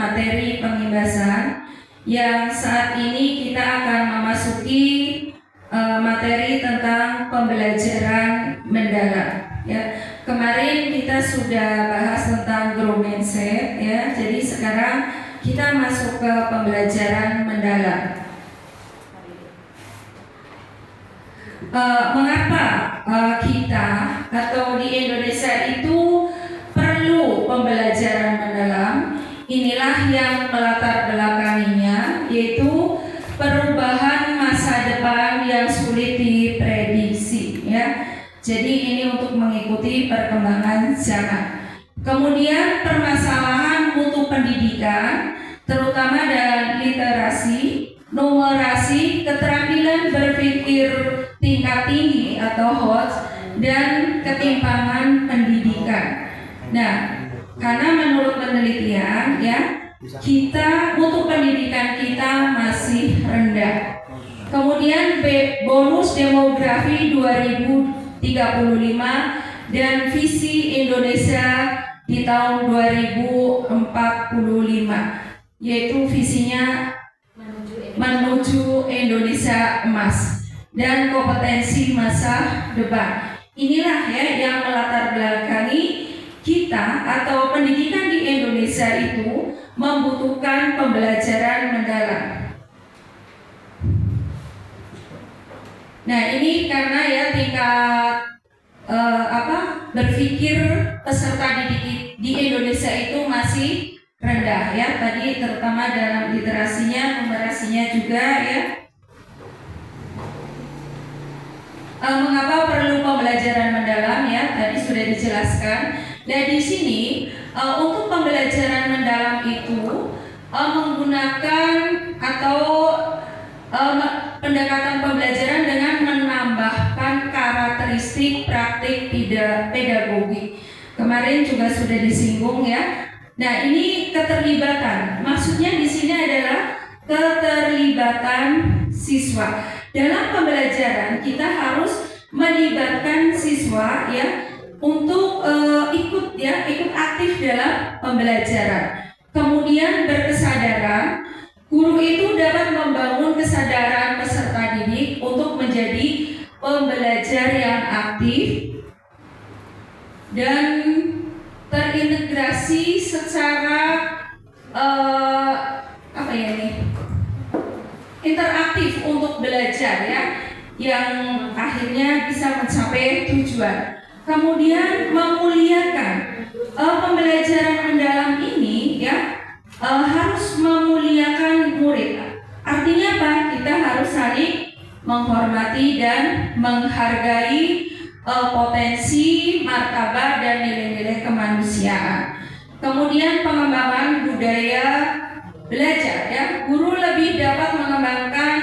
materi pengibasan yang saat ini kita akan memasuki materi tentang pembelajaran mendalam. Ya, kemarin kita sudah bahas tentang growth mindset, ya. Jadi sekarang kita masuk ke pembelajaran mendalam. Mengapa kita atau di Indonesia itu perlu pembelajaran mendalam? Inilah yang melatar belakanginya, yaitu perubahan masa depan yang sulit diprediksi, ya. Jadi ini untuk mengikuti perkembangan zaman. Kemudian permasalahan mutu pendidikan, terutama dalam literasi, numerasi, keterampilan berpikir tingkat tinggi atau HOTS, dan ketimpangan pendidikan. Nah, karena menurut penelitian, ya, mutu pendidikan kita masih rendah. Kemudian bonus demografi 2035 dan visi Indonesia di tahun 2045, yaitu visinya menuju Indonesia emas dan kompetensi masa depan. Inilah ya yang melatar belakangi kita atau pendidikan di Indonesia itu membutuhkan pembelajaran mendalam. Nah, ini karena ya tingkat berpikir peserta didik di Indonesia itu masih rendah, ya. Tadi terutama dalam literasinya, numerasinya juga, ya. Mengapa perlu pembelajaran mendalam, ya? Tadi sudah dijelaskan. Nah, di sini untuk pembelajaran mendalam itu menggunakan atau pendekatan pembelajaran dengan menambahkan karakteristik praktik pedagogi. Kemarin juga sudah disinggung, ya. Nah, ini keterlibatan. Maksudnya di sini adalah keterlibatan siswa. Dalam pembelajaran kita harus melibatkan siswa, ya, untuk ikut aktif dalam pembelajaran. Kemudian berkesadaran. Guru itu dapat membangun kesadaran peserta didik untuk menjadi pembelajar yang aktif dan terintegrasi secara interaktif untuk belajar, ya, yang akhirnya bisa mencapai tujuan. Kemudian memuliakan pembelajaran mendalam ini, ya, harus memuliakan murid. Artinya apa? Kita harus saling menghormati dan menghargai potensi, martabat, dan nilai-nilai kemanusiaan. Kemudian pengembangan budaya belajar, ya. Guru lebih dapat mengembangkan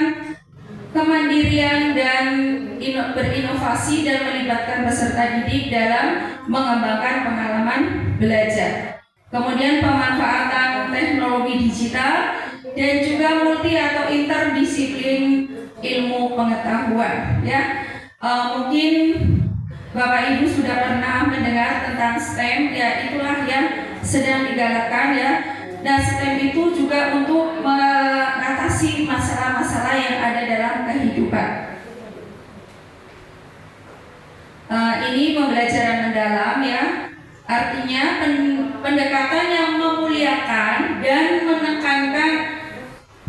kemandirian dan berinovasi dan melibatkan peserta didik dalam mengembangkan pengalaman belajar. Kemudian pemanfaatan teknologi digital dan juga multi atau interdisiplin ilmu pengetahuan, ya. Mungkin Bapak Ibu sudah pernah mendengar tentang STEM, ya, itulah yang sedang digalakkan, ya. Nah, STEM itu juga untuk mengatasi masalah-masalah yang ada dalam kehidupan. Ini pembelajaran mendalam, ya. Artinya pendekatan yang memuliakan dan menekankan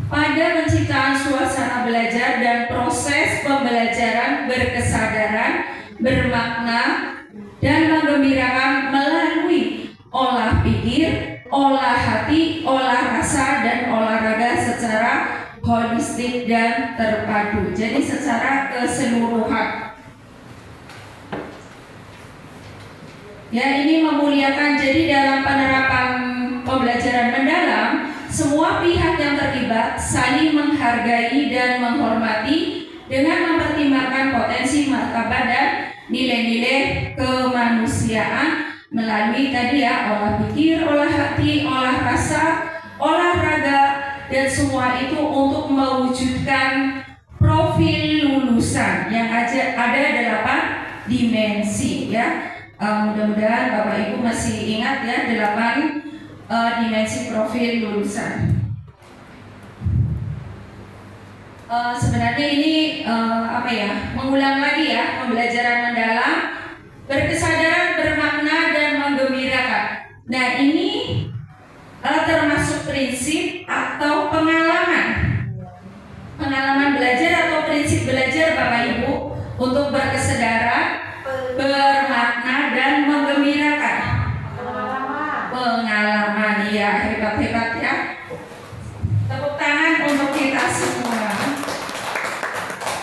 pada penciptaan suasana belajar dan proses pembelajaran berkesadaran, bermakna, dan menggembirakan melalui olah pikir, olah hati, olah rasa, dan olahraga secara holistik dan terpadu. Jadi secara keseluruhan. Ya, ini memuliakan. Jadi dalam penerapan pembelajaran mendalam, semua pihak yang terlibat saling menghargai dan menghormati dengan mempertimbangkan potensi, martabat, dan nilai-nilai kemanusiaan melalui tadi, ya, olah pikir, olah hati, olah rasa, olahraga, dan semua itu untuk mewujudkan profil lulusan yang ada 8 dimensi, ya. Mudah-mudahan Bapak Ibu masih ingat, ya, 8 dimensi profil lulusan. Sebenarnya ini mengulang lagi ya, pembelajaran mendalam, berkesadaran, bermakna dan menggembirakan. Nah ini termasuk prinsip atau pengalaman belajar atau prinsip belajar Bapak Ibu untuk berkesadaran, bermakna dan menggembirakan. Pengalaman, ya, hebat-hebat ya. Tepuk tangan untuk kita semua.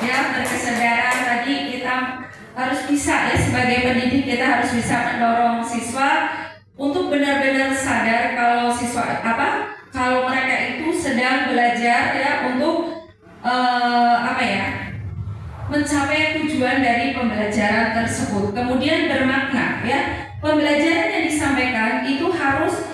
Ya, berkesadaran tadi kita harus bisa ya, sebagai pendidik kita harus bisa mendorong siswa untuk benar-benar sadar kalau kalau mereka itu sedang belajar ya untuk mencapai tujuan dari pembelajaran tersebut. Kemudian bermakna ya, pembelajaran yang disampaikan itu harus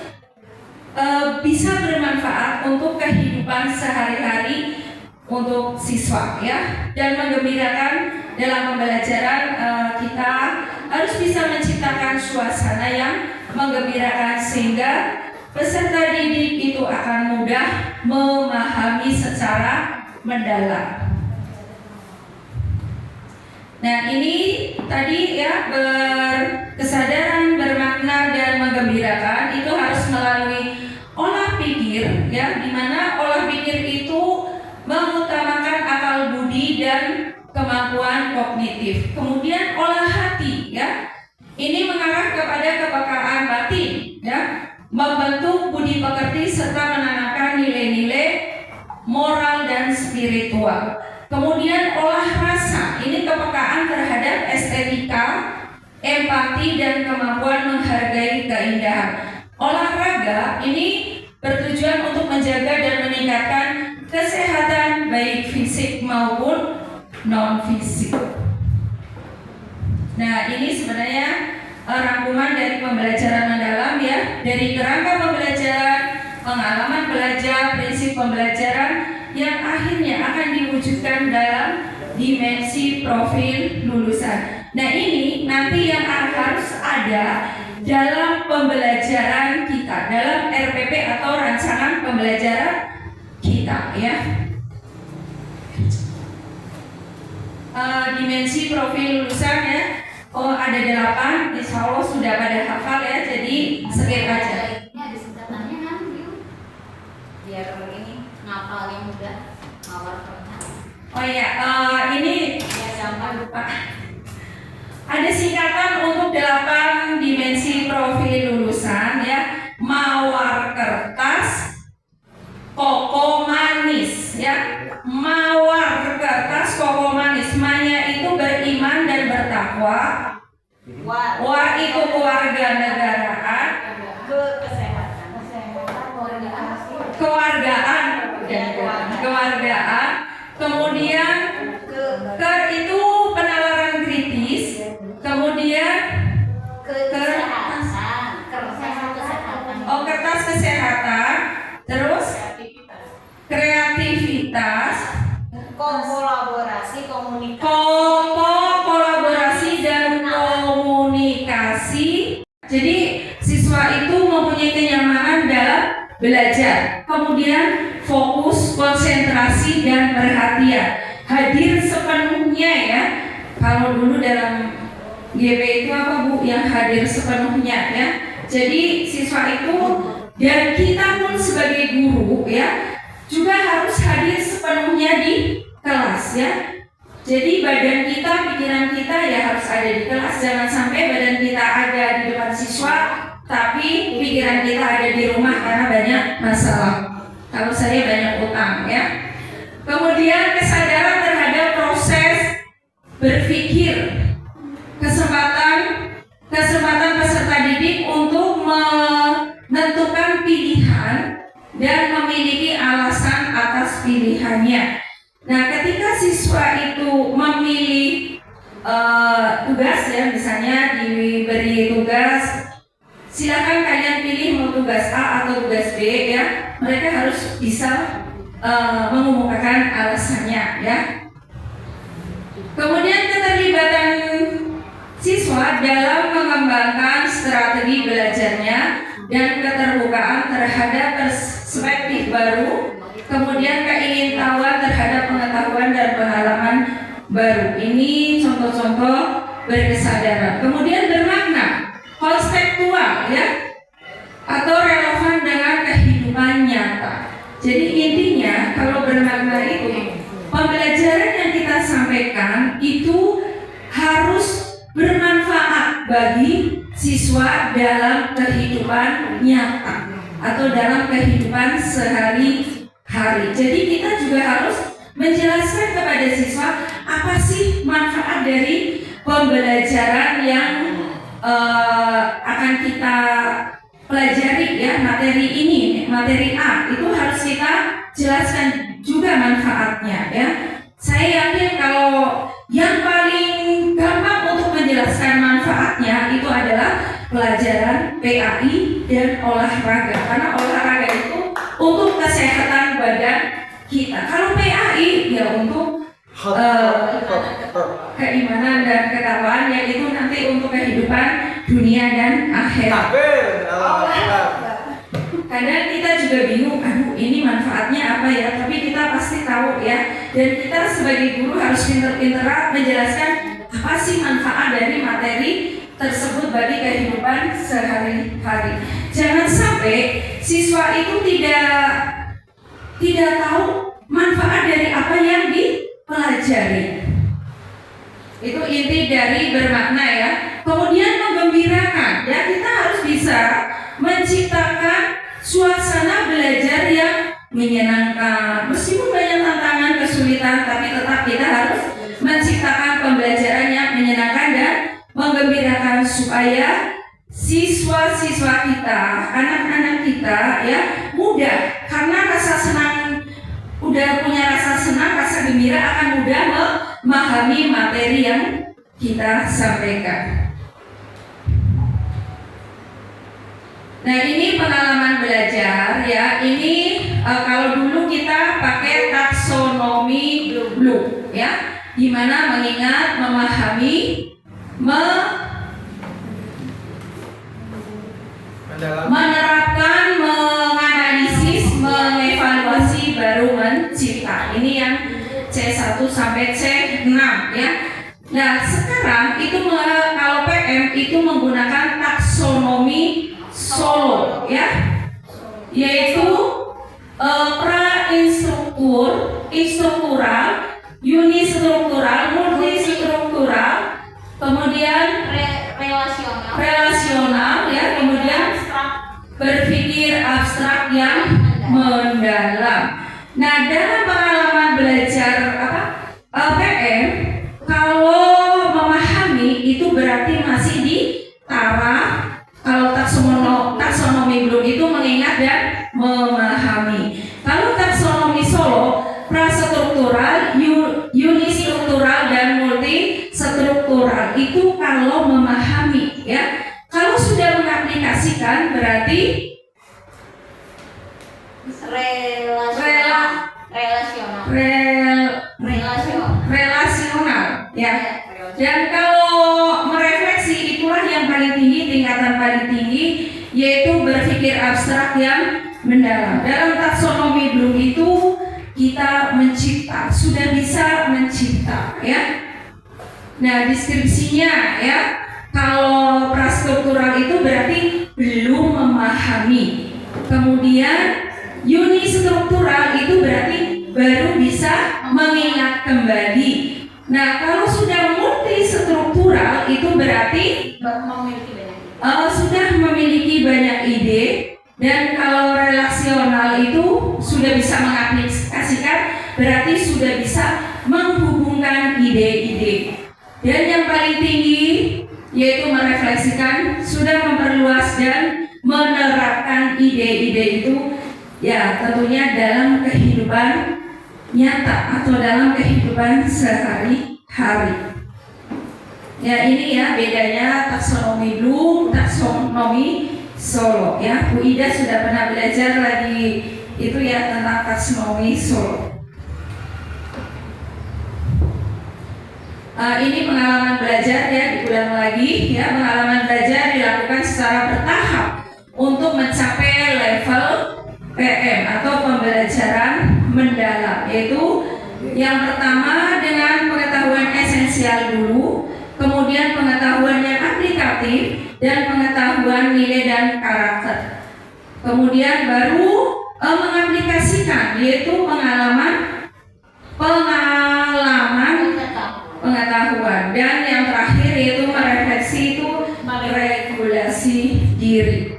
bisa bermanfaat untuk kehidupan sehari-hari untuk siswa ya, dan menggembirakan dalam pembelajaran. Kita harus bisa menciptakan suasana yang menggembirakan sehingga peserta didik itu akan mudah memahami secara mendalam. Nah ini tadi ya, berkesadaran, bermakna dan menggembirakan itu harus melalui olah pikir ya, dimana olah pikir itu mengutamakan akal budi dan kemampuan kognitif. Kemudian olah hati ya, ini mengarah kepada kepekaan batin ya, membentuk budi pekerti serta menanamkan nilai-nilai moral dan spiritual. Kemudian olah rasa, ini kepekaan terhadap estetika, empati dan kemampuan menghargai keindahan. Olahraga ini bertujuan untuk menjaga dan meningkatkan kesehatan baik fisik maupun non fisik. Nah ini sebenarnya rangkuman dari pembelajaran mendalam ya, dari kerangka pembelajaran, pengalaman belajar, prinsip pembelajaran yang akhirnya akan diwujudkan dalam dimensi profil lulusan. Nah ini nanti yang harus ada dalam pembelajaran kita, dalam RPP atau rancangan pembelajaran kita ya. Dimensi profil lulusan ya, ada 8, insya Allah sudah pada hafal ya, jadi skip aja. Ini ada singkatannya kan, biar ini ngapal yang mudah, ngawal pernah. Oh iya, ini Ya gampang lupa. ada singkatan untuk 8 dimensi profil lulusan ya. Mawar kertas, koko manis ya. Mawar kertas, koko manis. Ma-nya itu beriman dan bertakwa. Wa itu keluarga negaraan. Kewargaan. Kemudian ke itu penalaran kritis. Kemudian kertas kesehatan. Terus kreativitas, kolaborasi, komunikasi. kolaborasi dan komunikasi. Jadi siswa itu mempunyai kenyamanan dalam belajar. Kemudian fokus, konsentrasi dan perhatian. Hadir sepenuhnya ya. Kalau dulu dalam GP itu apa Bu? Yang hadir sepenuhnya ya. Jadi siswa itu dan kita pun sebagai guru ya juga harus hadir sepenuhnya di kelas ya. Jadi badan kita, pikiran kita ya harus ada di kelas. Jangan sampai badan kita ada di depan siswa tapi pikiran kita ada di rumah karena banyak masalah. Kalau saya banyak utang ya. Kemudian kesadaran terhadap proses berpikir, kesempatan peserta didik untuk menentukan pilihan dan memiliki alasan atas pilihannya. Nah, ketika siswa itu memilih tugas ya, misalnya diberi tugas, silakan kalian pilih mau tugas A atau tugas B ya. Mereka harus bisa mengumumkan alasannya ya. Kemudian keterlibatan siswa dalam mengembangkan strategi belajarnya dan keterbukaan terhadap perspektif baru, kemudian keingintahuan terhadap pengetahuan dan pengalaman baru. Ini contoh-contoh berkesadaran. Kemudian bermakna, kontekstual ya, atau relevan dengan kehidupan nyata. Jadi intinya kalau bermakna itu, pembelajaran yang kita sampaikan itu harus bermanfaat bagi siswa dalam kehidupan nyata atau dalam kehidupan sehari-hari. Jadi kita juga harus menjelaskan kepada siswa apa sih manfaat dari pembelajaran yang akan kita pelajari ya, materi ini, materi A itu harus kita jelaskan juga manfaatnya ya. Saya yakin kalau yang paling gampang untuk menjelaskan manfaatnya itu adalah pelajaran PAI dan olahraga, karena olahraga itu untuk kesehatan badan kita. Kalau PAI ya untuk keimanan dan ketakwaan, yang itu nanti untuk kehidupan dunia dan akhirat. Kadang kita juga bingung, aduh ini manfaatnya apa ya? Tapi kita pasti tahu ya. Dan kita sebagai guru harus pinter-pinteran menjelaskan apa sih manfaat dari materi tersebut bagi kehidupan sehari-hari. Jangan sampai siswa itu tidak tahu manfaat dari apa yang dipelajari. Itu inti dari bermakna ya. Kemudian menggembirakan ya, kita harus bisa menciptakan suasana belajar yang menyenangkan. Meskipun banyak tantangan, kesulitan, tapi tetap kita harus menciptakan pembelajaran yang menyenangkan dan menggembirakan supaya siswa-siswa kita, anak-anak kita ya mudah, karena rasa senang, udah punya rasa senang, rasa gembira, akan mudah memahami materi yang kita sampaikan. Nah ini pengalaman belajar ya. Ini kalau dulu kita pakai taksonomi Bloom ya, dimana mengingat, memahami, menerapkan, menganalisis, mengevaluasi, baru mencipta. Ini yang C1 sampai C6 ya. Nah sekarang itu kalau PM itu menggunakan taksonomi Solo ya, yaitu pra-instruktur, instruktural, unistruktural, multistruktural, kemudian relasional ya, kemudian berpikir abstrak yang mendalam. Nah dalam pengalaman belajar PM, kalau memahami itu berarti masih di taraf. Kalau taksonomi Bloom itu mengingat dan memahami. Kalau taksonomi Solo, prastruktural, unistruktural dan multistruktural itu kalau memahami ya. Kalau sudah mengaplikasikan berarti relasional ya. Dan kalau merefleksi, itulah yang paling tinggi, tingkatan paling tinggi, yaitu berpikir abstrak yang mendalam. Dalam taksonomi Bloom itu kita mencipta, sudah bisa mencipta ya. Nah deskripsinya ya, kalau prastruktural itu berarti belum memahami. Kemudian unistruktural itu berarti baru bisa mengingat kembali. Nah kalau sudah multistruktural itu berarti sudah memiliki banyak ide. Dan kalau relasional itu sudah bisa mengaplikasikan, berarti sudah bisa menghubungkan ide-ide. Dan yang paling tinggi yaitu merefleksikan, sudah memperluas dan menerapkan ide-ide itu ya tentunya dalam kehidupan nyata atau dalam kehidupan sehari-hari. Ya ini ya bedanya taksonomi Bloom, taksonomi Solo ya. Bu Ida sudah pernah belajar lagi itu ya tentang taksonomi Solo. Ini pengalaman belajar ya, diulang lagi ya. Pengalaman belajar dilakukan secara bertahap untuk mencapai level PM atau pembelajaran mendalam, yaitu yang pertama dengan pengetahuan esensial dulu, kemudian pengetahuan yang aplikatif, dan pengetahuan nilai dan karakter. Kemudian baru mengaplikasikan, yaitu pengetahuan, dan yang terakhir yaitu merefleksi, itu regulasi diri.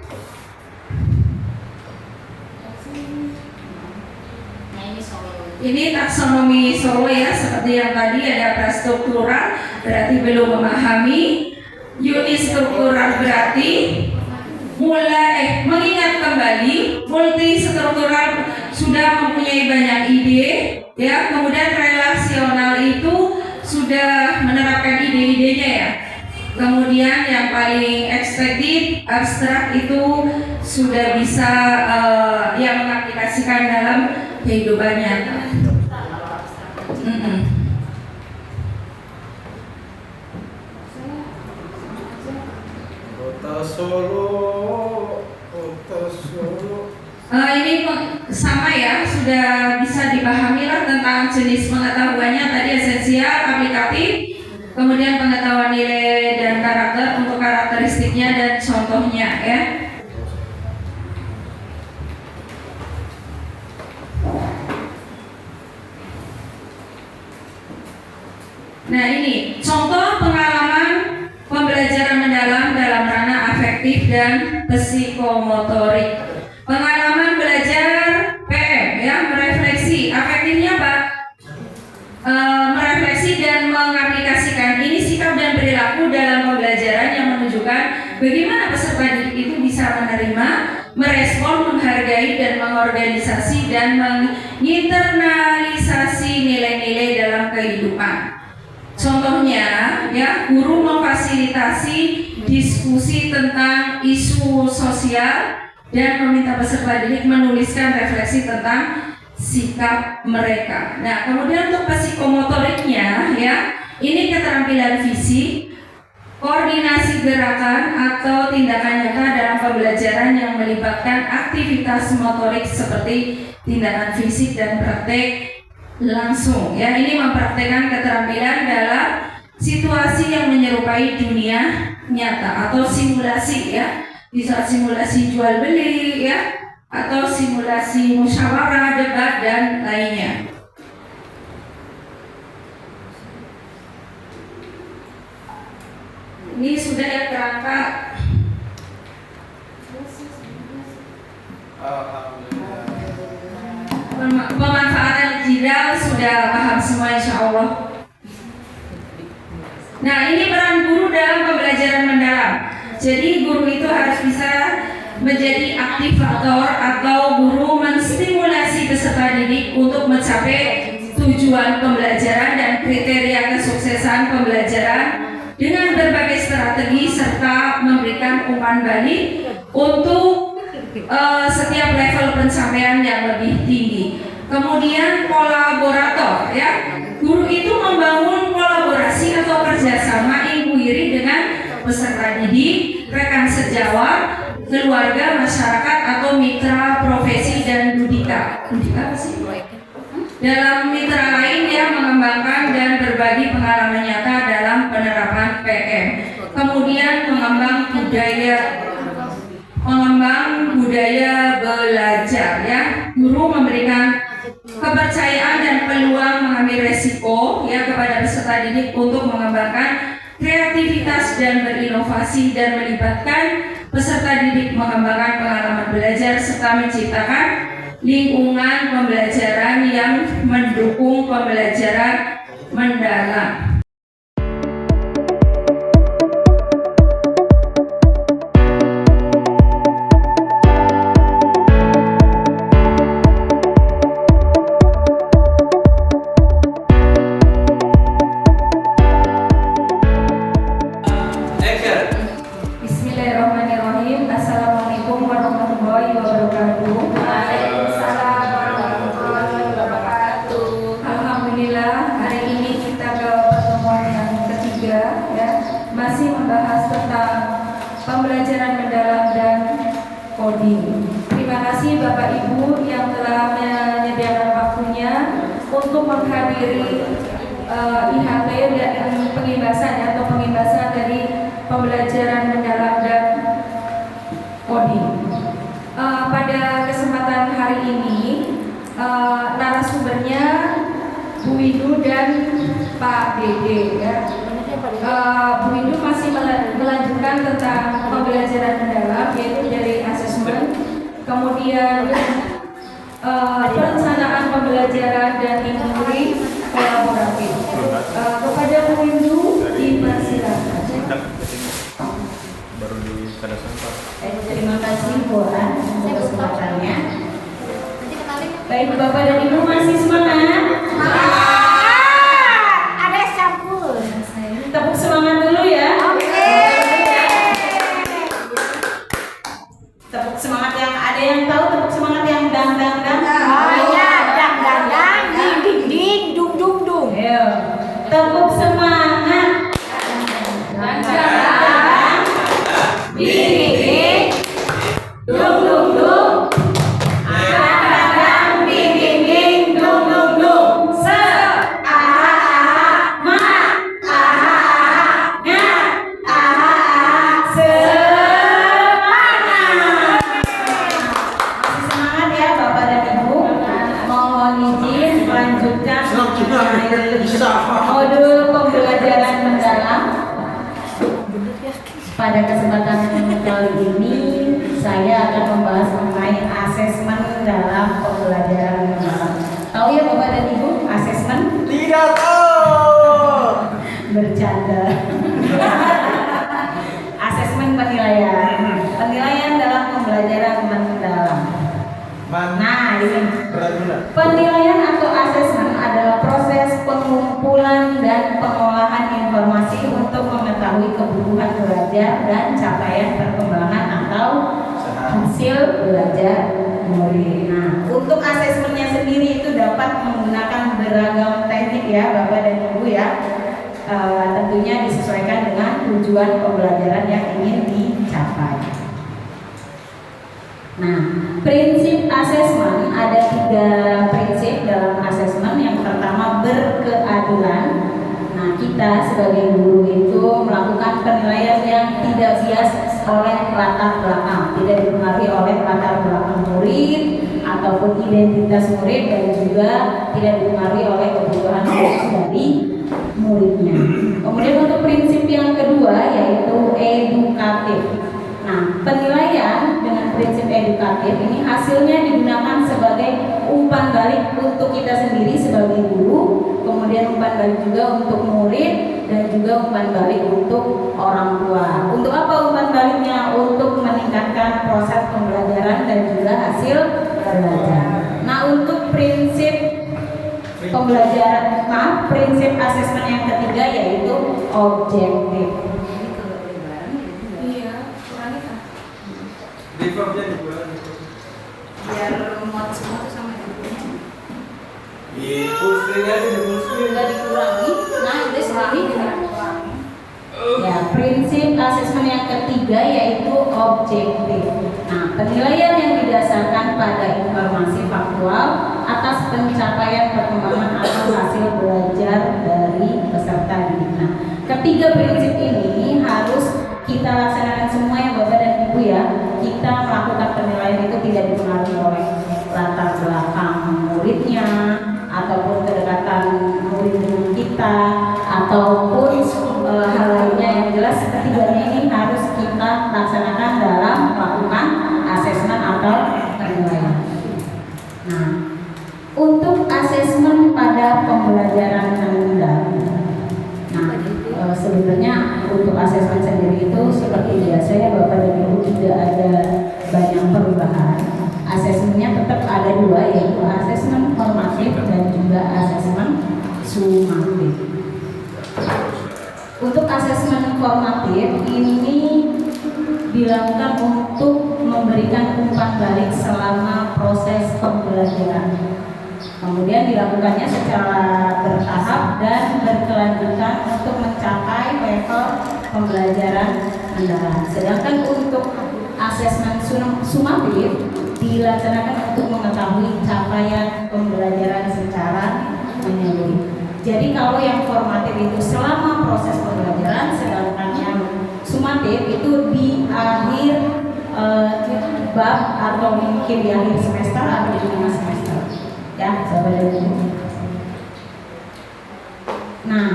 Ini taksonomi Solo ya, seperti yang tadi ada prastruktural berarti belum memahami, unistruktural berarti mulai mengingat kembali, multistruktural sudah mempunyai banyak ide ya, kemudian relasional itu sudah menerapkan ide-idenya ya. Kemudian yang paling abstrak itu sudah bisa yang mengaplikasikan dalam kehidupan nyata. Kota Solo. Ini sama ya, sudah bisa dipahami lah tentang jenis pengetahuannya tadi, esensial, aplikatif, kemudian pengetahuan nilai dan karakter untuk karakteristiknya dan contohnya ya. Nah ini contoh pengalaman pembelajaran mendalam dalam ranah afektif dan psikomotorik. Pengalaman belajar PM ya, merefleksi, afektifnya apa? Merefleksi dan mengaplikasikan ini sikap dan perilaku dalam pembelajaran yang menunjukkan bagaimana peserta didik itu bisa menerima, merespon, menghargai dan mengorganisasi dan menginternalisasi nilai-nilai dalam kehidupan. Contohnya ya, guru memfasilitasi diskusi tentang isu sosial dan meminta peserta didik menuliskan refleksi tentang sikap mereka. Nah, kemudian untuk psikomotoriknya ya, ini keterampilan fisik, koordinasi gerakan atau tindakan nyata dalam pembelajaran yang melibatkan aktivitas motorik seperti tindakan fisik dan praktek langsung ya. Ini mempraktekkan keterampilan dalam situasi yang menyerupai dunia nyata atau simulasi ya, bisa simulasi jual beli ya, atau simulasi musyawarah, debat dan lainnya. Ini sudah ya kerangka. Pemanfaatan digital sudah paham semua insya Allah. Nah ini peran guru dalam pembelajaran mendalam. Jadi guru itu harus bisa menjadi aktivator atau guru menstimulasi peserta didik untuk mencapai tujuan pembelajaran dan kriteria kesuksesan pembelajaran dengan berbagai strategi serta memberikan umpan balik untuk setiap level pencapaian yang lebih tinggi. Kemudian kolaborator ya, guru itu membangun kolaborasi atau kerjasama inquiry dengan peserta didik, rekan sejawat, keluarga, masyarakat atau mitra profesi dan dudika. Dudika apa sih? Dalam mitra lain yang mengembangkan dan berbagi pengalaman nyata dalam penerapan PM. Kemudian mengembang budaya belajar ya. Guru memberikan kepercayaan dan peluang mengambil resiko ya kepada peserta didik untuk mengembangkan kreativitas dan berinovasi dan melibatkan peserta didik mengembangkan pengalaman belajar serta menciptakan lingkungan pembelajaran yang mendukung pembelajaran mendalam. Bismillahirrahmanirrahim. Assalamualaikum warahmatullahi wabarakatuh. Waalaikumsalam warahmatullahi wabarakatuh. Alhamdulillah, hari ini kita ke menghadiri IHT dan pengimbasan atau pengimbasan dari pembelajaran mendalam dan coding. Pada kesempatan hari ini narasumbernya Bu Windu dan Pak Dede ya. Bu Windu masih melanjutkan tentang pembelajaran mendalam, yaitu dari asesmen, kemudian perencanaan pembelajaran dan industri kolaboratif. Kepada Bu Windu dipersilakan. Baru di Kadasan Pak. Terima kasih Bu An untuk kesempatannya. Nanti kenalin. Baik Bapak dan Ibu, masih semangat? Ada campur. Tepuk semangat dulu ya. Tepuk semangat yang ada yang tahu, tepuk semangat yang dang dang dang. Ayo, tepuk semangat. Dang dang dang. Ding ding. Dung dung dung. Dang dang dang. Ding ding ding. Dung dung dung. Se. Ma. Nga. Semangat. Masih semangat ya Bapak dan Ibu. Mohon izin melanjutkan modul pembelajaran mendalam. Pada kesempatan kali ini saya akan membahas mengenai asesmen dalam pembelajaran mendalam. Tahu ya Bapak dan Ibu asesmen? Tidak tahu. Bercanda. Asesmen penilaian dalam pembelajaran mendalam. Nah, ini penilaian atau asesmen adalah proses pengumpulan dan pengolahan informasi untuk mengetahui kebutuhan belajar dan capaian perkembangan atau hasil belajar murid. Nah, untuk asesmennya sendiri itu dapat menggunakan beragam teknik ya Bapak dan Ibu ya. Tentunya disesuaikan dengan tujuan pembelajaran yang ingin dicapai. Nah, prinsip asesmen ada 3 prinsip dalam asesmen. Yang pertama berkeadilan. Nah, kita sebagai guru itu melakukan penilaian yang tidak bias oleh latar belakang, tidak dipengaruhi oleh latar belakang murid ataupun identitas murid, dan juga tidak dipengaruhi oleh kebutuhan dari muridnya. Kemudian untuk prinsip yang kedua yaitu edukatif. Nah, penilaian dengan prinsip edukatif ini hasilnya digunakan sebagai umpan balik untuk kita sendiri sebagai guru, kemudian umpan balik juga untuk murid, dan juga umpan balik untuk orang tua. Untuk apa umpan baliknya? Untuk meningkatkan proses pembelajaran dan juga hasil belajar. Nah, untuk prinsip pembelajaran, prinsip asesmen yang ketiga yaitu objektif. Biar muat semua tuh sama ibunya. Full screen aja, full screen. Nggak dikurangi. Nah, udah segini dikurangi. Ya, prinsip asesmen yang ketiga yaitu objektif. Nah, penilaian yang didasarkan pada informasi faktual atas pencapaian perkembangan atau hasil belajar dari peserta didik. Nah, ketiga prinsip ini harus kita laksanakan semua ya Bapak dan Ibu ya. Kita melakukan penilaian itu tidak dipengaruhi oleh latar belakang muridnya ataupun kedekatan murid dengan kita ataupun hal lainnya. Yang jelas ketiganya ini harus kita laksanakan dalam melakukan asesmen atau penilaian. Nah, untuk asesmen pada pembelajaran mendalam. Nah, sebenarnya untuk asesmen sendiri itu seperti biasa ya Bapak dan Ibu, tidak ada banyak perubahan. Asesmennya tetap ada 2, yaitu asesmen formatif dan juga asesmen sumatif. Untuk asesmen formatif ini dilakukan untuk memberikan umpan balik selama proses pembelajaran. Kemudian dilakukannya secara bertahap dan berkelanjutan untuk mencapai level pembelajaran mendalam. Sedangkan untuk asesmen sumatif dilaksanakan untuk mengetahui capaian pembelajaran secara menyeluruh. Jadi kalau yang formatif itu selama proses pembelajaran, sedangkan yang sumatif itu di akhir bab atau mungkin di akhir semester atau di tengah semester. Ya, sahabat ibu. Nah,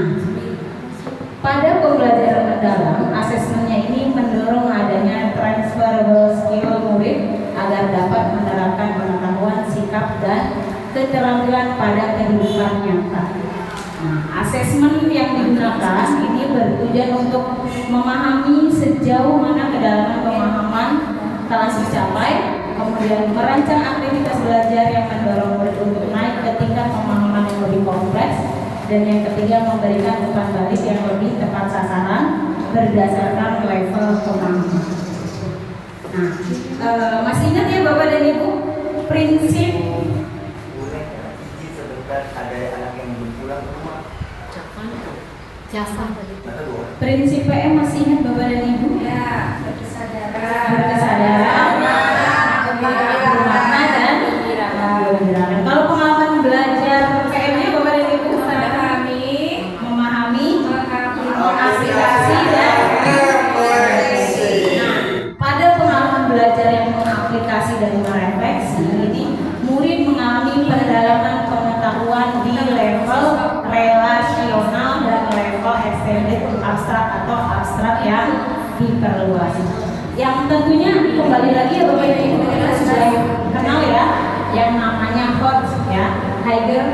pada pembelajaran mendalam, asesmennya ini mendorong adanya transferable skill murid agar dapat menerapkan pengetahuan, sikap, dan keterampilan pada kehidupan nyata. Nah, asesmen yang digunakan ini bertujuan untuk memahami sejauh mana kedalaman pemahaman telah dicapai, kemudian merancang aktivitas belajar yang mendorong murid untuk naik ke tingkat pemahaman yang lebih kompleks, dan yang ketiga memberikan umpan balik yang lebih tepat sasaran berdasarkan level pemahaman. Nah, masih ingat ya Bapak dan Ibu prinsip ada anak yang belum pulang ke rumah. Jasa. prinsip PM masih ingat Bapak dan Ibu? Ya, berkesadaran. Berkesadaran, bermakna dan gembira. Kalau pengalaman belajar PM-nya Bapak dan Ibu memahami, mengaspirasi dan pada pengalaman belajar yang mengaplikasi dan merefleksi ini, murid mengalami pendalaman pengetahuan di level relasional dan level extended abstrak atau abstrak yang diperluas. Yang tentunya kembali lagi ya Bapak dan Ibu, kita sudah kenal ya yang namanya HOT ya, Higher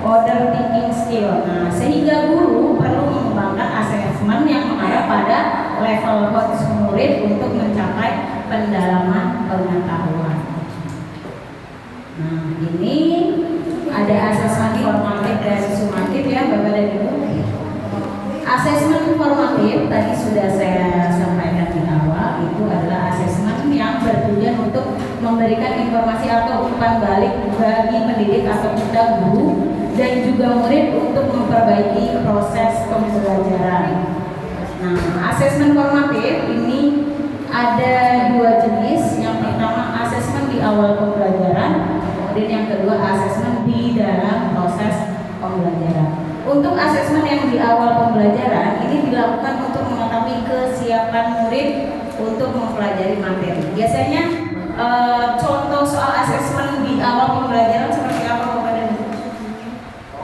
Order Thinking Skill. Nah, sehingga guru perlu mengembangkan asesmen yang mengarah pada level HOT murid untuk mencapai pendalaman pengetahuan. Nah, ini ada asesmen formatif dan sumatif ya Bapak dan Ibu. Asesmen formatif tadi sudah saya sampaikan di awal, itu adalah asesmen yang bertujuan untuk memberikan informasi atau umpan balik bagi pendidik atau kita guru dan juga murid untuk memperbaiki proses pembelajaran. Nah, asesmen formatif ini ada dua jenis. Yang pertama asesmen di awal pembelajaran, kemudian yang kedua asesmen di dalam proses pembelajaran. Untuk asesmen yang di awal pembelajaran ini dilakukan untuk mengetahui kesiapan murid untuk mempelajari materi. Biasanya contoh soal asesmen di awal pembelajaran seperti apa Bapak dan Ibu?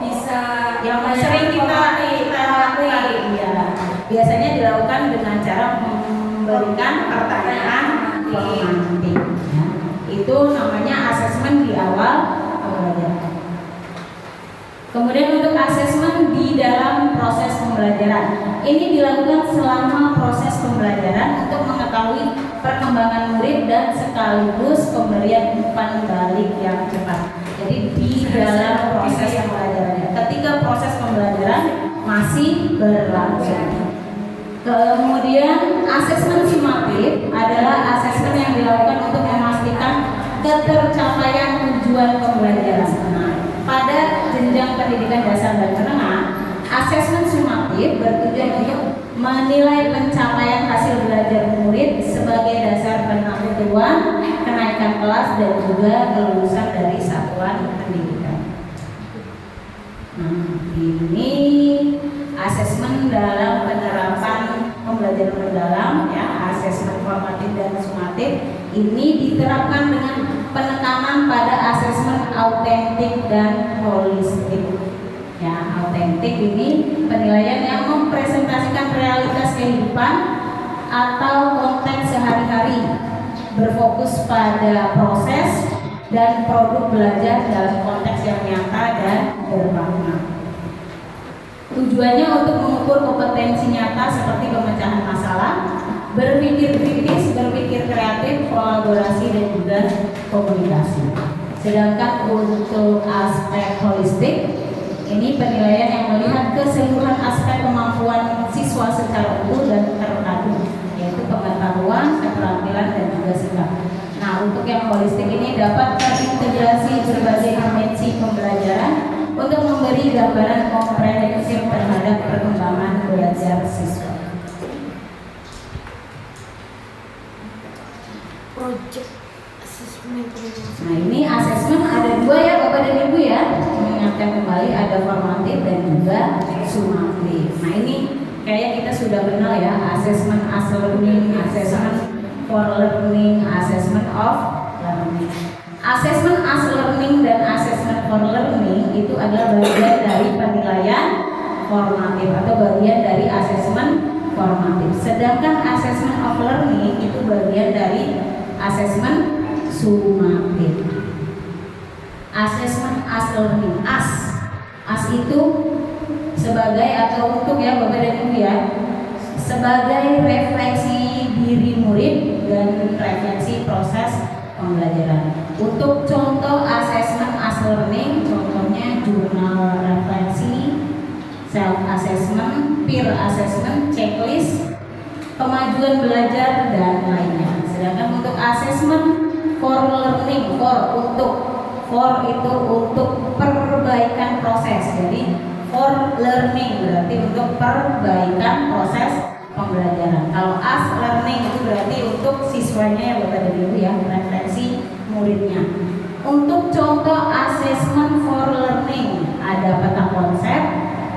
Bisa Yang sering kita lakukan, ya. Biasanya dilakukan dengan cara memberikan pertanyaan pemantik. Ya. Itu namanya asesmen di awal pembelajaran. Kemudian untuk asesmen di dalam proses pembelajaran, ini dilakukan selama proses pembelajaran untuk mengetahui perkembangan murid dan sekaligus pemberian umpan balik yang cepat. Jadi di dalam proses pembelajaran, ketika proses pembelajaran masih berlangsung. Kemudian asesmen sumatif adalah asesmen yang dilakukan untuk memastikan ketercapaian tujuan pembelajaran. Nah, pada jenjang pendidikan dasar dan menengah, asesmen sumatif bertujuan untuk menilai pencapaian hasil belajar murid sebagai dasar penentuan kenaikan kelas dan juga kelulusan dari satuan pendidikan. Nah, ini asesmen dalam penerapan pembelajaran mendalam ya, asesmen formatif dan sumatif ini diterapkan dengan penekanan pada asesmen autentik dan holistik. Ya, autentik ini penilaian yang mempresentasikan realitas kehidupan atau konteks sehari-hari, berfokus pada proses dan produk belajar dalam konteks yang nyata dan bermakna. Tujuannya untuk mengukur kompetensi nyata seperti pemecahan masalah, berpikir kritis, berpikir kreatif, kolaborasi, dan juga komunikasi. Sedangkan untuk aspek holistik, ini penilaian yang melihat keseluruhan aspek kemampuan siswa secara utuh dan terpadu, yaitu pengetahuan, keterampilan, dan juga sikap. Nah, untuk yang holistik ini dapat terintegrasi berbagai dimensi pembelajaran untuk memberi gambaran komprehensif terhadap perkembangan belajar siswa. Project assessment. Nah, ini asesmen ada dua ya Bapak dan Ibu ya. Mengingatkan sampaikan kembali ada formatif dan juga sumatif. Nah ini kayaknya kita sudah kenal ya, assessment as learning, assessment for learning, assessment of learning. Assessment as learning dan assessment for learning itu adalah bagian dari penilaian formatif atau bagian dari assessment formatif. Sedangkan assessment of learning itu bagian dari assessment sumatif. Assessment as learning, as itu sebagai atau untuk ya Bapak dan Ibu ya, sebagai refleksi diri murid dan refleksi proses pembelajaran. Untuk contoh assessment as learning, contohnya jurnal refleksi, self assessment, peer assessment, checklist, kemajuan belajar dan lainnya. Sedangkan untuk assessment for learning, for itu untuk perbaikan proses. Jadi for learning berarti untuk perbaikan proses pembelajaran. Kalau as learning itu berarti untuk siswanya ya Bapak dan Ibu ya, refleksi muridnya. Untuk contoh assessment for learning ada peta konsep,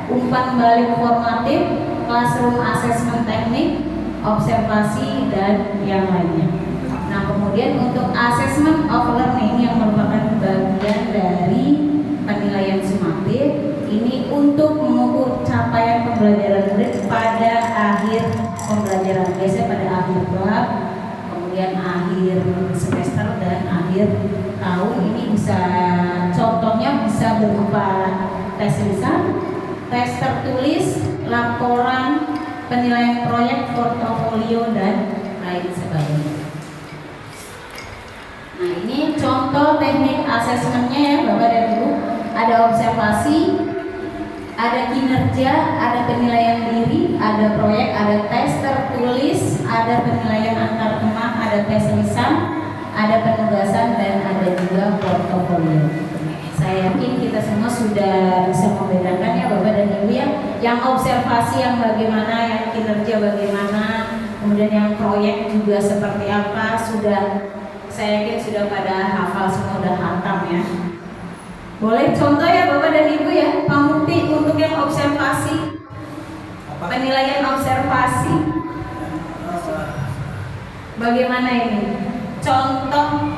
umpan balik formatif, classroom assessment teknik, observasi dan yang lainnya. Nah kemudian untuk assessment of learning yang merupakan bagian dari penilaian sumatif, ini untuk mengukur capaian pembelajaran murid pada akhir pembelajaran, biasanya pada akhir bab, kemudian akhir semester dan akhir tahun. Ini bisa contohnya bisa berupa tes lisan, tes tertulis, laporan, penilaian proyek, portofolio dan lain sebagainya. Nah ini contoh teknik asesmennya ya Bapak dan Ibu. Ada observasi, ada kinerja, ada penilaian diri, ada proyek, ada tes tertulis, ada penilaian antar teman, ada tes lisan, ada penugasan dan ada juga portofolio. Saya yakin kita semua sudah bisa membedakan ya Bapak dan Ibu ya. Yang observasi yang bagaimana, yang kinerja bagaimana, kemudian yang proyek juga seperti apa, saya yakin sudah pada hafal semua, udah hatam ya. Boleh contoh ya Bapak dan Ibu ya, pamukti untuk yang observasi, penilaian observasi. Bagaimana ini? Contoh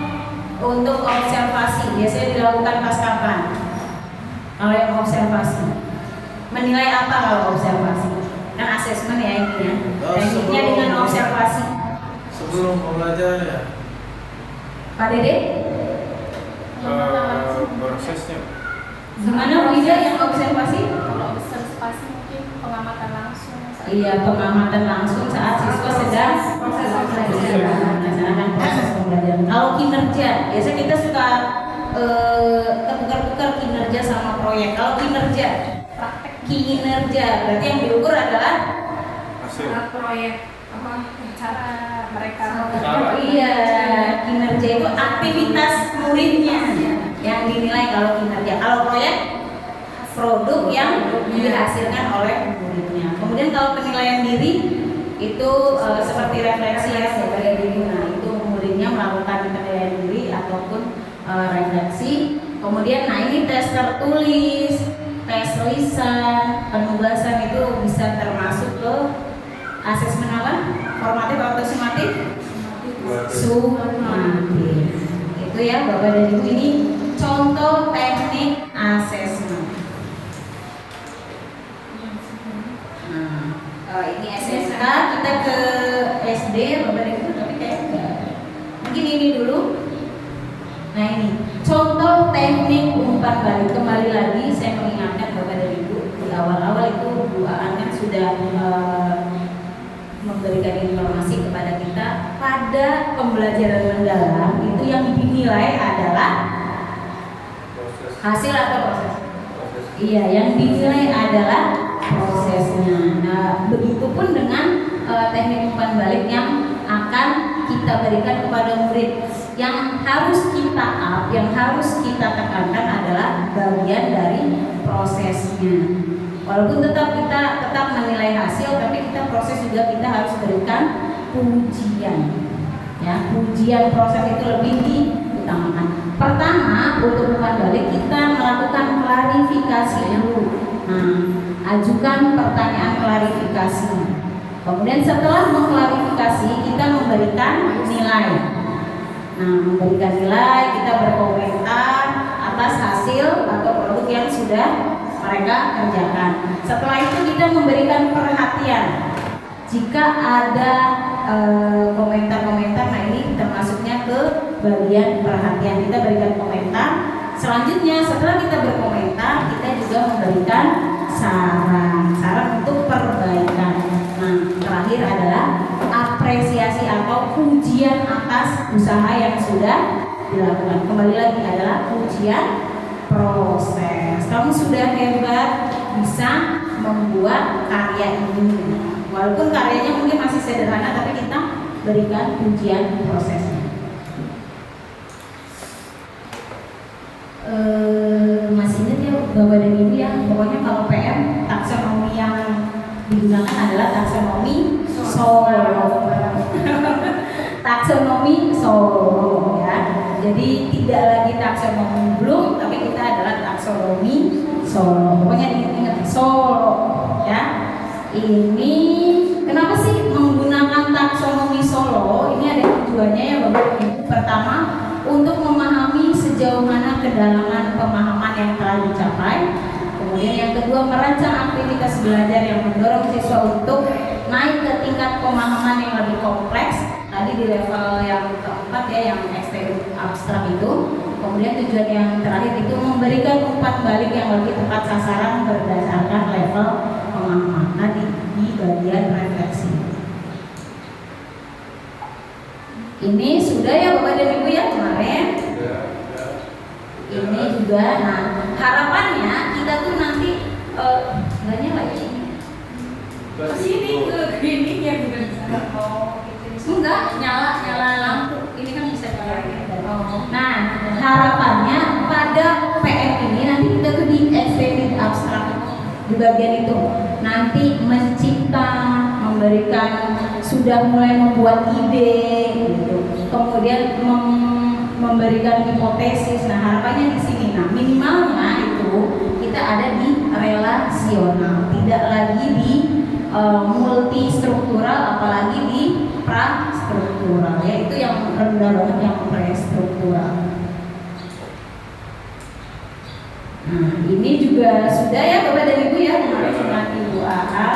untuk observasi biasanya dilakukan pas kapan? Kalau yang observasi, menilai apa kalau observasi? Kan asesmen ya ini ya. Tekniknya dengan observasi. Sebelum pembelajaran ya. Pak Dede? Prosesnya. Gimana Bu Ida yang observasi? Kalau observasi mungkin pengamatan langsung. Iya, pengamatan langsung saat siswa sedang melaksanakan proses pembelajaran. Kalau kinerja, biasa kita suka tukar-tukar kinerja sama proyek. Kalau kinerja, Praktek kinerja berarti yang diukur adalah Hasil. proyek apa cara mereka Cara. iya, kinerja itu aktivitas muridnya yang dinilai kalau kinerja. Kalau proyek, produk yang dihasilkan oleh muridnya. Kemudian kalau penilaian diri itu seperti refleksi ya sebagai diri. Nah itu muridnya melakukan penilaian diri ataupun refleksi. Kemudian nah ini tes tertulis, tes lisan, penugasan itu bisa termasuk ke asesmen apa? Formatif atau sumatif? Sumatif. Itu ya Bapak dan Ibu, ini contoh teknik asesmen. Nah, ini SMK, kita ke SD Bapak dan Ibu, tapi kayak enggak. Mungkin ini dulu. Nah ini contoh teknik umpan balik. Kembali lagi saya mengingatkan Bapak dan Ibu, di awal-awal itu Bu Aan kan sudah memberikan informasi kepada kita pada pembelajaran mendalam itu yang dinilai adalah hasil atau proses. Iya, yang dinilai adalah prosesnya. Nah, begitupun dengan teknik umpan balik yang akan kita berikan kepada murid. Yang harus kita yang harus kita tekankan adalah bagian dari prosesnya. Walaupun kita tetap menilai hasil, tapi kita proses juga kita harus berikan pujian. Ya, pujian proses itu lebih diutamakan. Pertama, untuk umpan balik kita melakukan klarifikasi dulu. Nah, ajukan pertanyaan klarifikasi. Kemudian setelah mengklarifikasi, kita memberikan nilai. Nah, memberikan nilai, kita berkomentar atas hasil atau produk yang sudah mereka kerjakan. Setelah itu kita memberikan perhatian. Jika ada komentar-komentar, nah ini termasuknya ke bagian perhatian. Kita berikan komentar. Selanjutnya setelah kita berkomentar, kita juga memberikan saran untuk perbaikan. Nah, terakhir adalah apresiasi atau pujian atas usaha yang sudah dilakukan. Kembali lagi adalah pujian proses. Kamu sudah hebat bisa membuat karya ini. Walaupun karyanya mungkin masih sederhana, tapi kita berikan pujian prosesnya. Masih ingat ya Bapak dan Ibu ya, pokoknya kalau PM taksonomi yang digunakan adalah taksonomi Solo. Taksonomi Solo ya. Jadi tidak lagi taksonomi Bloom, tapi kita adalah taksonomi Solo. Pokoknya ingat Solo ya. Ini kenapa sih menggunakan taksonomi Solo? Ini ada tujuannya ya Bapak Ibu. Pertama, untuk memahami sejauh mana kedalaman pemahaman yang telah dicapai. Kemudian yang kedua, merancang aktivitas belajar yang mendorong siswa untuk naik ke tingkat pemahaman yang lebih kompleks. Tadi di level yang keempat ya, yang ekstrim abstrak itu. Kemudian tujuan yang terakhir itu memberikan umpan balik yang lebih tepat sasaran berdasarkan level pemahaman. Tadi di bagian refleksi. Ini sudah ya Bapak dan Ibu ya kemarin. Ini juga. Nah, harapannya kita tuh nanti nggak nyala ya ini. Kesini ke greening ya bukan sana. Enggak nyala lampu. Ini kan bisa nyala ya. Nah, harapannya pada PM ini nanti kita tuh di extended abstract di bagian itu nanti mencipta, memberikan, sudah mulai membuat ide gitu. Kemudian memberikan hipotesis. Nah, harapannya di sini. Nah, minimalnya itu kita ada di relasional, tidak lagi di multistruktural, apalagi di prastruktural, yaitu yang rendah banget yang prestruktural. Nah, ini juga sudah ya Bapak dan Ibu ya, kemarin dengan Ibu AA.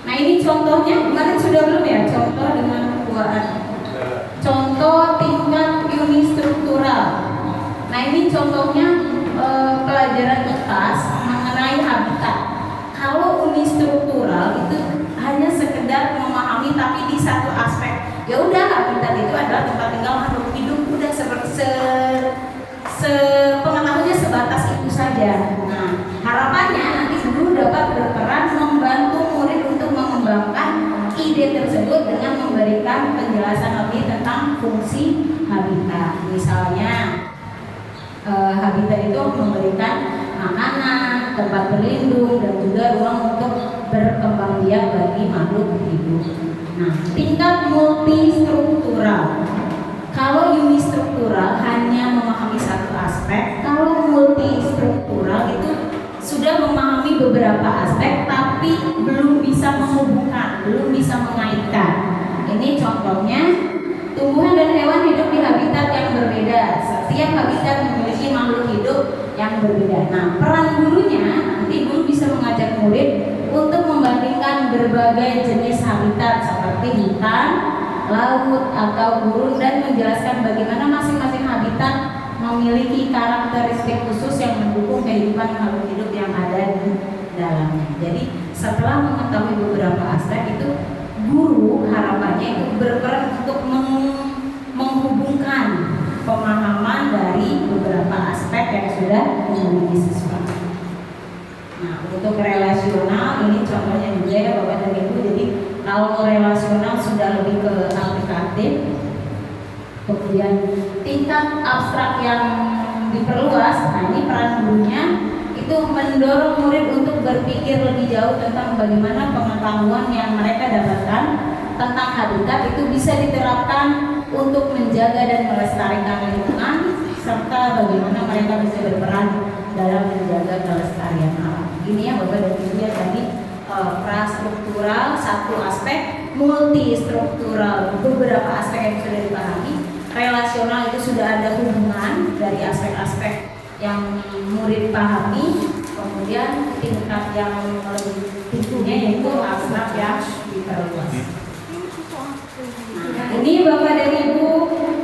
Nah, ini contohnya kemarin sudah belum ya, contoh dengan kebuaan. Contoh tingkat unistruktural. Nah, ini contohnya pelajaran atas mengenai habitat. Kalau unistruktural itu hanya sekedar memahami tapi di satu aspek. Ya udah, habitat itu adalah tempat tinggal makhluk hidup, udah sepengetahuannya sebatas itu saja. Nah, harapannya nanti guru dapat berperan membantu murid untuk mengembangkan ide tersebut dengan memberikan penjelasan lebih tentang fungsi habitat. Misalnya habitat itu memberikan makanan, tempat berlindung, dan juga ruang untuk berkembang biak bagi makhluk hidup. Nah, tingkat multistruktural. Kalau unistruktural hanya memahami satu aspek, kalau multistruktural itu sudah memahami beberapa aspek tapi belum bisa menghubungkan, belum bisa mengaitkan. Ini contohnya, tumbuhan dan hewan hidup di habitat yang berbeda. Setiap habitat memiliki makhluk hidup yang berbeda. Nah, peran gurunya nanti guru bisa mengajak murid untuk membandingkan berbagai jenis habitat seperti hutan, laut, atau gurun, dan menjelaskan bagaimana masing-masing habitat memiliki karakteristik khusus yang mendukung kehidupan makhluk hidup yang ada di dalamnya. Jadi setelah mengetahui beberapa aspek itu, guru harapannya itu berperan untuk menghubungkan pemahaman dari beberapa aspek yang sudah dimiliki siswa. Nah, untuk relasional ini contohnya juga ya Bapak dan Ibu. Jadi kalau relasional sudah lebih ke aplikatif. Kemudian tingkat abstrak yang diperluas. Nah, ini peran gurunya itu mendorong murid untuk berpikir lebih jauh tentang bagaimana pengetahuan yang mereka dapatkan tentang habitat itu bisa diterapkan untuk menjaga dan melestarikan lingkungan serta bagaimana mereka bisa berperan dalam menjaga kelestarian alam. Ini ya Bapak dan Ibu ya tadi prastruktural satu aspek, multistruktural beberapa aspek yang sudah dipahami, relasional itu sudah ada hubungan dari aspek-aspek yang murid pahami, kemudian tingkat yang lebih tingginya yaitu abstrak yang diperluas. Nah, ini Bapak dan Ibu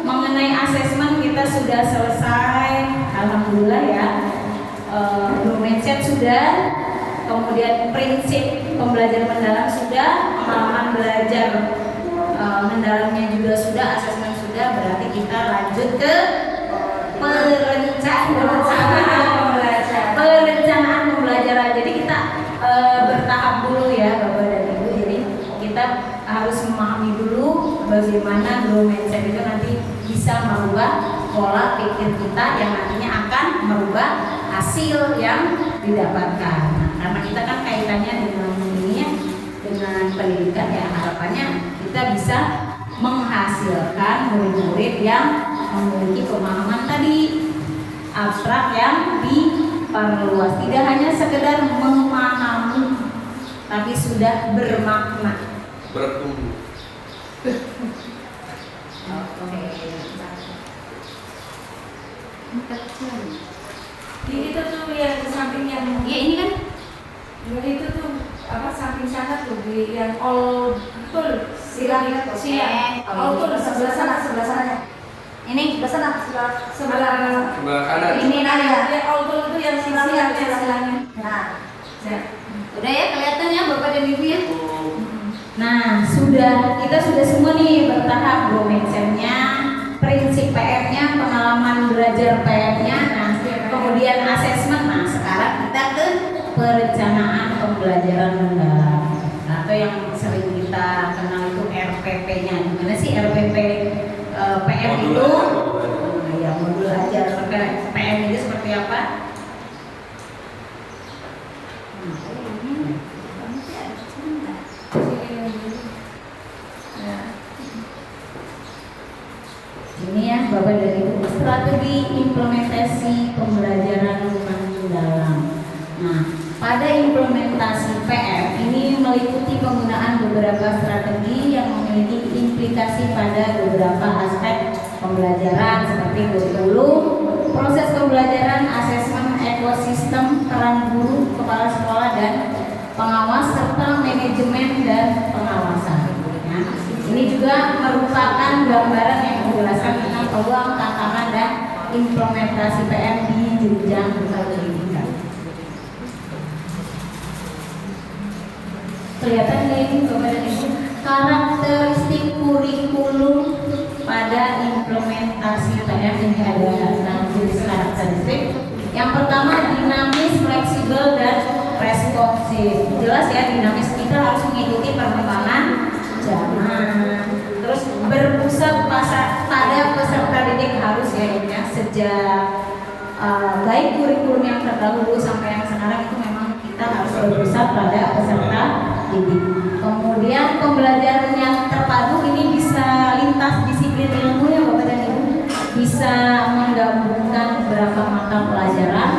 mengenai asesmen kita sudah selesai, alhamdulillah ya. Mindset sudah, kemudian prinsip pembelajaran mendalam sudah, pengalaman belajar mendalamnya juga sudah, asesmen sudah, berarti kita lanjut ke perencanaan pembelajaran. Jadi kita bertahap dulu ya Bapak dan Ibu. Jadi kita harus memahami dulu bagaimana growth mindset itu nanti bisa merubah pola pikir kita yang nantinya akan merubah hasil yang didapatkan. Nah, karena kita kan kaitannya dengan ini ya, dengan pendidikan ya, harapannya kita bisa menghasilkan murid-murid yang memiliki pemahaman tadi abstrak yang diperluas, tidak hanya sekedar memahami tapi sudah bermakna, Bertumbuh. Di itu tuh yang di samping yang Ya ini kan yang itu tuh apa samping sana tuh di yang all betul Silang. all betul sebelah sana ini sebelah Sebelah kanan. ini nanya. ya all betul itu yang silangnya. Nah, udah ya kelihatan ya Bapak dan Ibu ya. Nah, kita sudah semua nih bertahap growth mindset-nya, prinsip PM-nya, pengalaman belajar PM-nya, nah, kemudian asesmen. Nah, sekarang kita ke perencanaan pembelajaran mendalam atau yang sering kita kenal itu RPP-nya. Gimana sih RPP PM itu? Ya, modul ajar PM itu seperti apa? Ini ya Bapak dan Ibu, strategi implementasi pembelajaran mendalam. Nah, pada implementasi PM ini meliputi penggunaan beberapa strategi yang memiliki implikasi pada beberapa aspek pembelajaran seperti kurikulum, proses pembelajaran, asesmen ekosistem, peran guru, kepala sekolah dan pengawas serta manajemen dan pengawasan. Nah, ini juga merupakan gambaran yang menjelaskan tentang peluang, tantangan dan implementasi PM di jenjang pendidikan. Kelihatan ini Bapak dan Ibu karakteristik kurikulum pada implementasi PM ini ada 6 jenis karakteristik. Yang pertama dinamis, fleksibel dan responsif. Jelas ya, dinamis kita harus mengikuti perkembangan zaman. Terus berpusat pada peserta didik harus ya sejak baik kurikulum yang terdahulu sampai yang sekarang itu memang kita harus berpusat pada peserta didik. Kemudian pembelajaran yang terpadu ini bisa lintas disiplin ilmu ya Bapak dan Ibu, bisa menggabungkan beberapa mata pelajaran.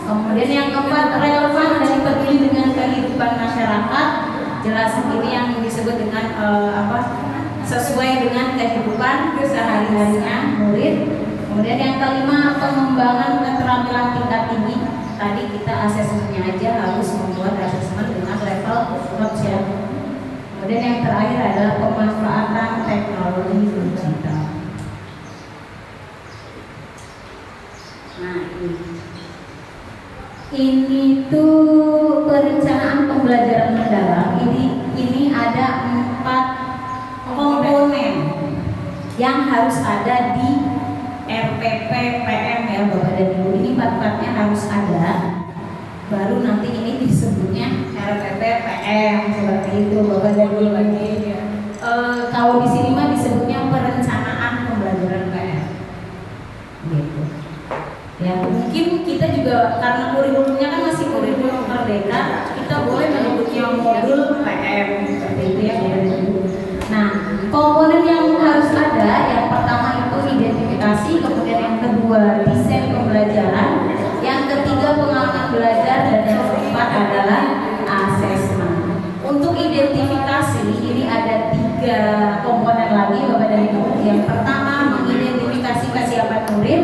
Kemudian yang keempat relevan dan peduli dengan kehidupan masyarakat. Jelas ini yang disebut dengan sesuai dengan kehidupan sehari-harinya murid. Kemudian yang kelima pengembangan keterampilan tingkat tinggi. Tadi kita asesmennya aja harus membuat asesmen dengan level notes ya. Kemudian yang terakhir adalah pemanfaatan teknologi digital. Nah ini tuh perencanaan pembelajaran mendalam. Ini ada 4 komponen yang harus ada di RPP PM ya Bapak dan Ibu. Ini 4-4-nya harus ada, baru nanti ini disebutnya RPP PM seperti itu Bapak dan Ibu. Kalau di sini mah disebutnya perencanaan pembelajaran PM gitu. Ya mungkin kita juga karena kurikulumnya kan masih kurikulum merdeka, kita boleh menyebutnya modul PM seperti itu ya Bapak dan Ibu. Nah, komponen yang harus ada, yang pertama itu identifikasi, kemudian yang kedua desain pembelajaran, yang ketiga pengalaman belajar, dan yang keempat adalah asesmen. Untuk identifikasi ini ada 3 komponen lagi Bapak dan Ibu. Yang pertama mengidentifikasi kesiapan murid,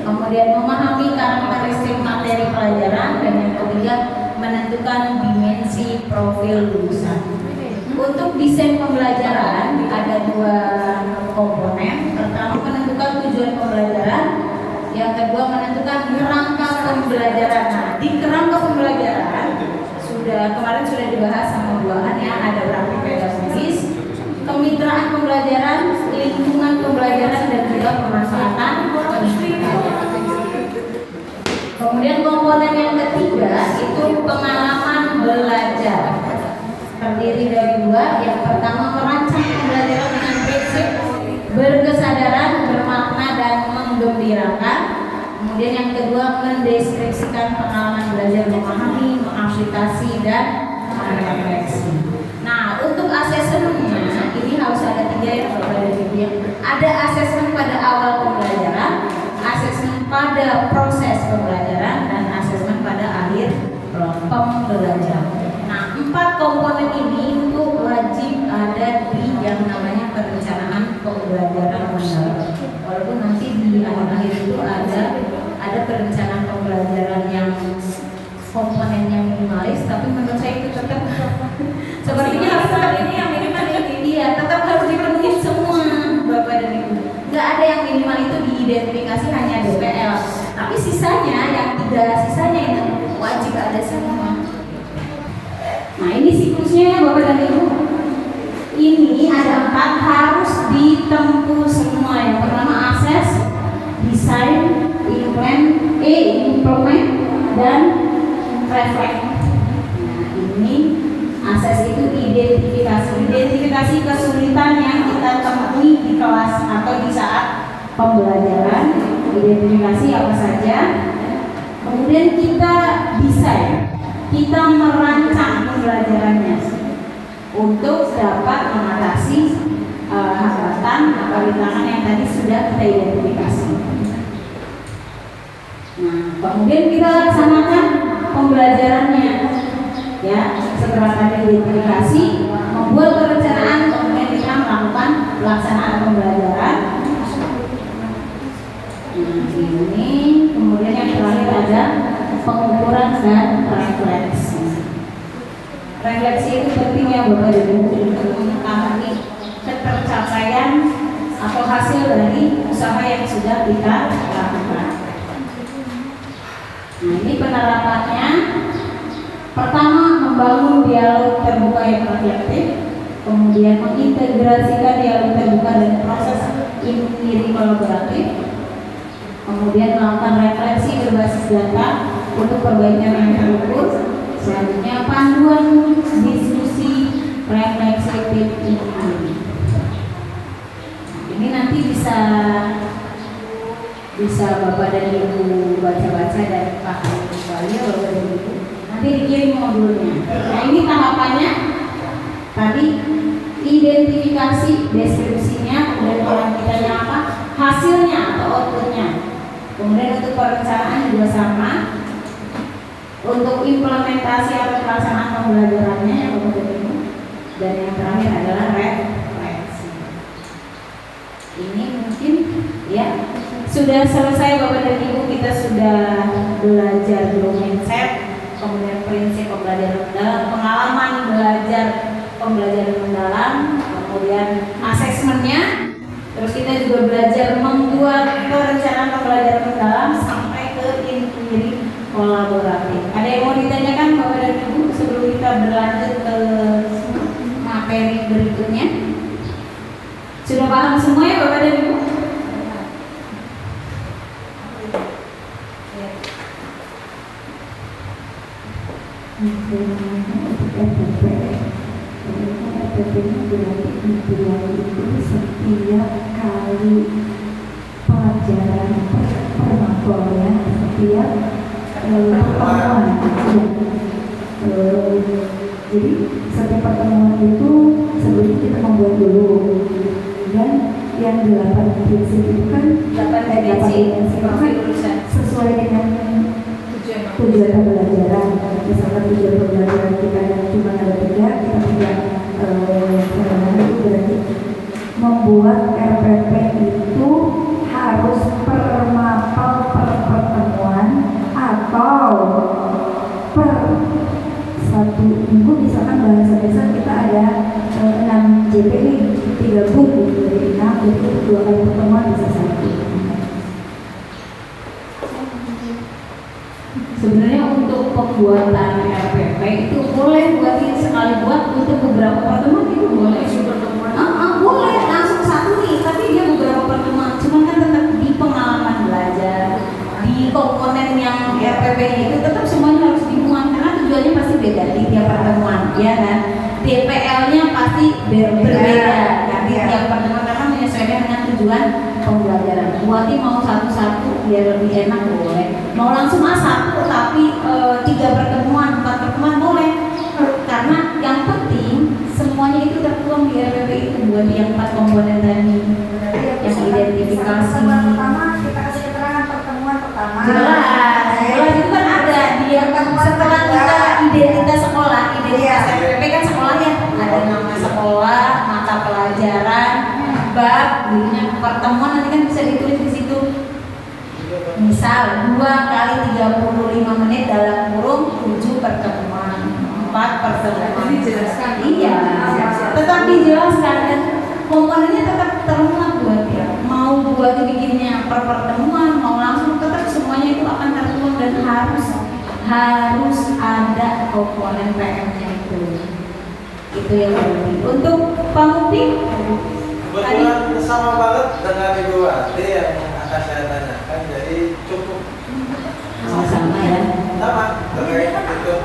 kemudian memahami karakteristik materi pelajaran, dan yang ketiga menentukan dimensi profil lulusan. Untuk desain pembelajaran ada 2 komponen. Pertama menentukan tujuan pembelajaran, yang kedua menentukan kerangka pembelajaran. Nah, di kerangka pembelajaran kemarin sudah dibahas sama Bu An ya, ada praktik pedagogis, kemitraan pembelajaran, lingkungan pembelajaran, dan juga pemanfaatan. Kemudian komponen yang ketiga itu pengalaman belajar. Terdiri dari 2. Yang pertama merancang pembelajaran dengan prinsip berkesadaran, bermakna, dan menggembirakan. Kemudian yang kedua mendeskripsikan pengalaman belajar, memahami, mengaplikasi, dan merefleksi. Nah, untuk asesmennya ini harus ada 3 ya Bapak dan Ibu. Ada asesmen pada awal pembelajaran, asesmen pada proses pembelajaran, dan asesmen pada akhir pembelajaran. Nah, 4 komponen ini itu wajib ada di yang namanya perencanaan pembelajaran mendalam. Walaupun nanti di akhir-akhir itu ada perencanaan pembelajaran yang komponennya minimalis, tapi menurut saya itu tetap sepertinya harus tetap ini yang minimal ini. Iya, tetap harus dipenuhi semua Bapak dan Ibu. Nggak ada yang minimal itu diidentifikasi hanya DPL, tapi sisanya yang 3 sisanya itu wajib ada semua. Nah, ini siklusnya ya Bapak dan Ibu. Ini ada 4 harus ditempuh semua. Yang pertama akses, desain, implement, dan reflect. Nah, ini akses itu identifikasi kesulitan yang kita temui di kelas atau di saat pembelajaran. Identifikasi apa saja. Kemudian kita desain, kita merancang pembelajarannya untuk dapat mengatasi hambatan atau rintangan yang tadi sudah kita identifikasi. Nah, kemudian kita laksanakan pembelajarannya, ya. Setelah tadi identifikasi, membuat perencanaan, kemudian kita melakukan pelaksanaan pembelajaran. Nah, ini kemudian yang terakhir ada pengukuran dan refleksi. Refleksi itu penting ya Bapak dan Ibu untuk mengetahui ketercapaian atau hasil dari usaha yang sudah kita lakukan. Nah, ini penerapannya. Pertama, membangun dialog terbuka yang reflektif, kemudian mengintegrasikan dialog terbuka dan proses inquiry kolaboratif, kemudian melakukan refleksi berbasis data untuk perbaikan yang terukur. Selanjutnya panduan diskusi refleksif ini. Ini nanti bisa Bapak dan Ibu baca-baca dan pakai kembali ya Bapak dan Ibu. Nanti dikirim modulnya. Nah, ini tahapannya. Tadi identifikasi, deskripsinya, kemudian perancangannya apa, hasilnya atau outputnya. Kemudian untuk perencanaan juga sama. Untuk implementasi atau pelaksanaan pembelajarannya yang berbeda. Dan yang terakhir adalah refleksi. Ini mungkin ya sudah selesai Bapak dan Ibu, kita sudah belajar domain set, kemudian prinsip pembelajaran mendalam, pengalaman belajar pembelajaran mendalam, kemudian asesmennya. Terus kita juga belajar membuat perencanaan pembelajaran mendalam sampai ke inquiry kolaboratif. Ada yang mau ditanyakan Bapak dan Ibu sebelum kita berlanjut ke materi berikutnya? Sudah paham semua ya Bapak dan Ibu? Setiap kali pelajaran permakoya, setiap pertemuan Jadi setiap pertemuan itu sebelumnya kita membuat dulu, dan yang 8 prinsip itu kan 8 dimensi profil lulusan sesuai dengan tujuan pembelajaran. Misalkan tujuan pembelajaran kita yang cuma ada 3, kita tidak itu berarti membuat RPP itu harus per mapel per pertemuan atau per 1 minggu. Misalkan bahasa dasar kita ada 6 JP nih, 3 buku jadi 6, jadi 2 kali pertemuan bisa 1. Sebenarnya untuk pembuatan RPP itu boleh buatin sekali buat untuk beberapa pertemuan itu boleh. Boleh langsung satu nih, tapi dia beberapa pertemuan. Cuman kan tetap di pengalaman belajar, di komponen yang RPP itu tetap semuanya harus dimuat karena tujuannya pasti beda di tiap pertemuan, ya kan? DPL-nya pasti berbeda kan di tiap pertemuan karena menyesuaikan dengan tujuan pembelajaran. Buatin mau satu-satu biar lebih enak boleh. Mau langsung A1 tapi 3 pertemuan, 4 pertemuan boleh. Karena yang penting semuanya itu tertuang di RPP itu buat yang 4 komponen tadi. Yang identifikasi. Pertama kita kasih keterangan pertemuan pertama. Jelas itu kan ada dia setelah kita identitas sekolah, identitas RPP kan sekolahnya ada nama sekolah, mata pelajaran, bab, dulunya pertemuan nanti kan bisa ditulis di situ. Misal 2 kali 35 menit dalam kurung 7 pertemuan, 4 pertemuan. Dijelaskan. Iya, tetap dijelaskan dan komponennya tetap termuat buat dia. Mau buat bikinnya per pertemuan, mau langsung tetap semuanya itu akan tertuang dan harus ada komponen PM-nya itu. Itu yang penting. Untuk Pak Mufti Kebetulan sama banget dengan Ibu Ati yang akan saya tanyakan, jadi cukup sama ya. sama terkait itu.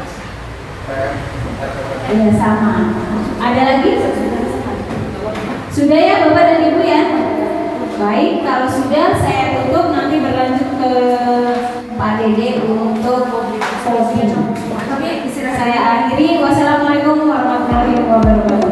Iya sama. Ada lagi? Sudah ya Bapak dan Ibu ya. Baik, kalau sudah saya tutup nanti berlanjut ke Pak Dede untuk closing. Saya akhiri. Wassalamualaikum warahmatullahi wabarakatuh.